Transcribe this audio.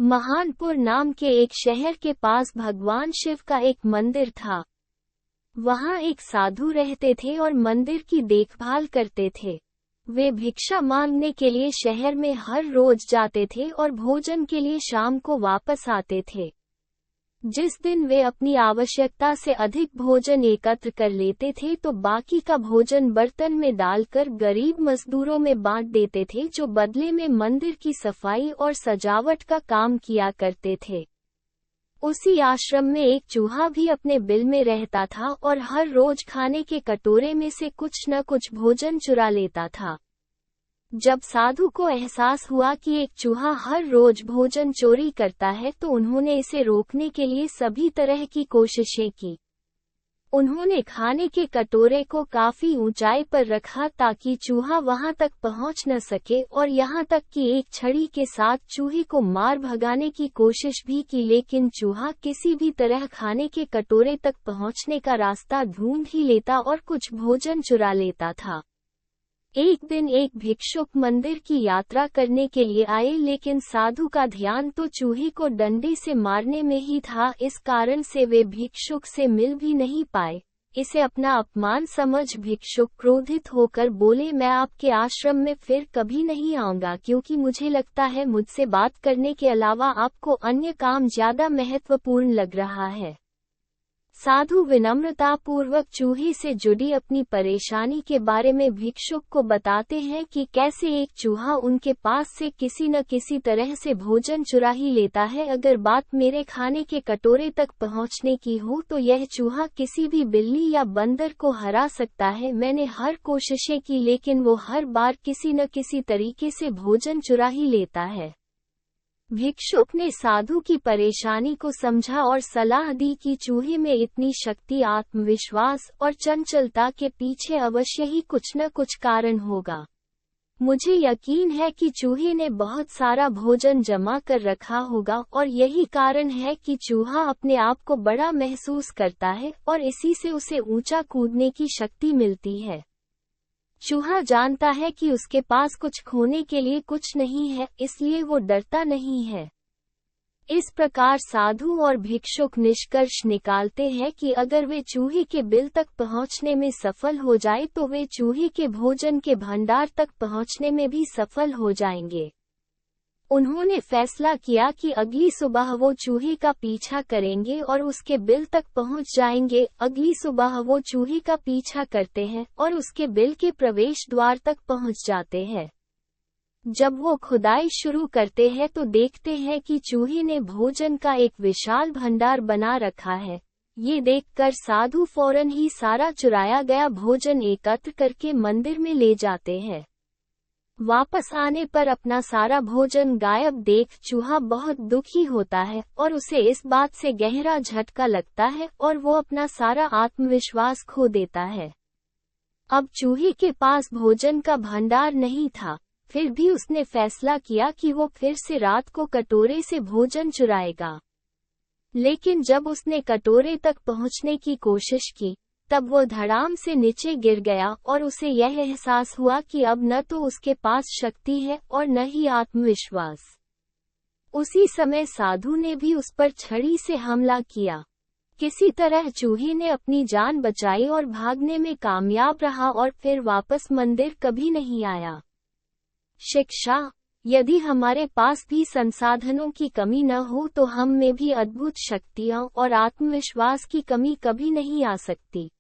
महानपुर नाम के एक शहर के पास भगवान शिव का एक मंदिर था। वहाँ एक साधु रहते थे और मंदिर की देखभाल करते थे। वे भिक्षा मांगने के लिए शहर में हर रोज जाते थे और भोजन के लिए शाम को वापस आते थे। जिस दिन वे अपनी आवश्यकता से अधिक भोजन एकत्र कर लेते थे तो बाकी का भोजन बर्तन में डालकर गरीब मजदूरों में बांट देते थे, जो बदले में मंदिर की सफाई और सजावट का काम किया करते थे। उसी आश्रम में एक चूहा भी अपने बिल में रहता था और हर रोज खाने के कटोरे में से कुछ न कुछ भोजन चुरा लेता था। जब साधु को एहसास हुआ कि एक चूहा हर रोज भोजन चोरी करता है तो उन्होंने इसे रोकने के लिए सभी तरह की कोशिशें की। उन्होंने खाने के कटोरे को काफी ऊंचाई पर रखा ताकि चूहा वहां तक पहुंच न सके, और यहां तक कि एक छड़ी के साथ चूहे को मार भगाने की कोशिश भी की, लेकिन चूहा किसी भी तरह खाने के कटोरे तक पहुंचने का रास्ता ढूंढ ही लेता और कुछ भोजन चुरा लेता था। एक दिन एक भिक्षुक मंदिर की यात्रा करने के लिए आए, लेकिन साधु का ध्यान तो चूहे को डंडे से मारने में ही था। इस कारण से वे भिक्षुक से मिल भी नहीं पाए। इसे अपना अपमान समझ भिक्षुक क्रोधित होकर बोले, मैं आपके आश्रम में फिर कभी नहीं आऊंगा, क्योंकि मुझे लगता है मुझसे बात करने के अलावा आपको अन्य काम ज्यादा महत्वपूर्ण लग रहा है। साधु विनम्रतापूर्वक चूहे से जुड़ी अपनी परेशानी के बारे में भिक्षुक को बताते हैं कि कैसे एक चूहा उनके पास से किसी न किसी तरह से भोजन चुरा ही लेता है। अगर बात मेरे खाने के कटोरे तक पहुंचने की हो तो यह चूहा किसी भी बिल्ली या बंदर को हरा सकता है। मैंने हर कोशिशें की, लेकिन वो हर बार किसी न किसी तरीके से भोजन चुरा ही लेता है। भिक्षुक ने साधु की परेशानी को समझा और सलाह दी कि चूहे में इतनी शक्ति, आत्मविश्वास और चंचलता के पीछे अवश्य ही कुछ न कुछ कारण होगा। मुझे यकीन है कि चूहे ने बहुत सारा भोजन जमा कर रखा होगा और यही कारण है कि चूहा अपने आप को बड़ा महसूस करता है और इसी से उसे ऊंचा कूदने की शक्ति मिलती है। चूहा जानता है कि उसके पास कुछ खोने के लिए कुछ नहीं है, इसलिए वो डरता नहीं है। इस प्रकार साधु और भिक्षुक निष्कर्ष निकालते हैं कि अगर वे चूहे के बिल तक पहुंचने में सफल हो जाए तो वे चूहे के भोजन के भंडार तक पहुंचने में भी सफल हो जाएंगे। उन्होंने फैसला किया कि अगली सुबह वो चूहे का पीछा करेंगे और उसके बिल तक पहुंच जाएंगे। अगली सुबह वो चूहे का पीछा करते हैं और उसके बिल के प्रवेश द्वार तक पहुंच जाते हैं। जब वो खुदाई शुरू करते हैं तो देखते हैं कि चूहे ने भोजन का एक विशाल भंडार बना रखा है। ये देखकर साधु फौरन ही सारा चुराया गया भोजन एकत्र करके मंदिर में ले जाते हैं। वापस आने पर अपना सारा भोजन गायब देख चूहा बहुत दुखी होता है और उसे इस बात से गहरा झटका लगता है और वो अपना सारा आत्मविश्वास खो देता है। अब चूहे के पास भोजन का भंडार नहीं था, फिर भी उसने फैसला किया कि वो फिर से रात को कटोरे से भोजन चुराएगा। लेकिन जब उसने कटोरे तक पहुंचने की कोशिश की तब वो धड़ाम से नीचे गिर गया और उसे यह एहसास हुआ कि अब न तो उसके पास शक्ति है और न ही आत्मविश्वास। उसी समय साधु ने भी उस पर छड़ी से हमला किया। किसी तरह चूहे ने अपनी जान बचाई और भागने में कामयाब रहा और फिर वापस मंदिर कभी नहीं आया। शिक्षा: यदि हमारे पास भी संसाधनों की कमी न हो तो हम में भी अद्भुत शक्तियां और आत्मविश्वास की कमी कभी नहीं आ सकती।